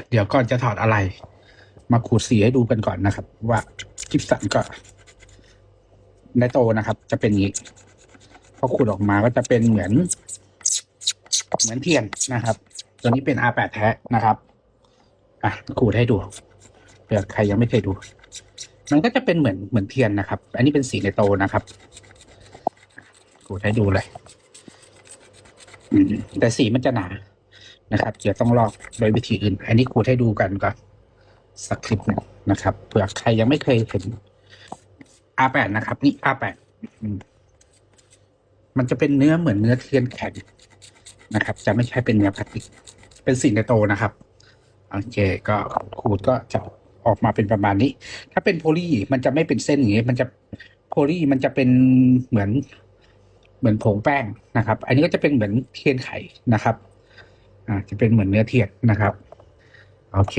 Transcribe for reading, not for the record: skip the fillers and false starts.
เดี๋ยวก่อนจะถอดอะไรมาขูดสีให้ดูกันก่อนนะครับ ว่ากิฟสันก็ในโตนะครับ จะเป็นอย่างนี้พอขูดออกมาก็จะเป็นเหมือนเทียนนะครับ ตัวนี้เป็น R8 แท้นะครับขูดให้ดูเผื่อใครยังไม่เคยดู มันก็จะเป็นเหมือนเทียนนะครับ อันนี้เป็นสีในโตนะครับขูดให้ดูเลยแต่สีมันจะหนานะครับเดี๋ยวต้องลอกโดยวิธีอื่น อันนี้ขูดให้ดูกันก่อนสักคลิปหนึ่งนะครับเผื่อใครยังไม่เคยเห็น R8 นะครับนี่ R8 มันจะเป็นเนื้อเหมือนเนื้อเทียนแข็งนะครับ จะไม่ใช่เป็นเนื้อพลาสติกเป็นสีในโตนะครับโอเคก็ขูดก็จะออกมาเป็นประมาณนี้ ถ้าเป็นโพลีมันจะไม่เป็นเส้นอย่างนี้มันจะโพลีมันจะเป็นเหมือนผงแป้งนะครับ อันนี้ก็จะเป็นเหมือนเทียนไขนะครับจะเป็นเหมือนเนื้อเทียนนะครับโอเค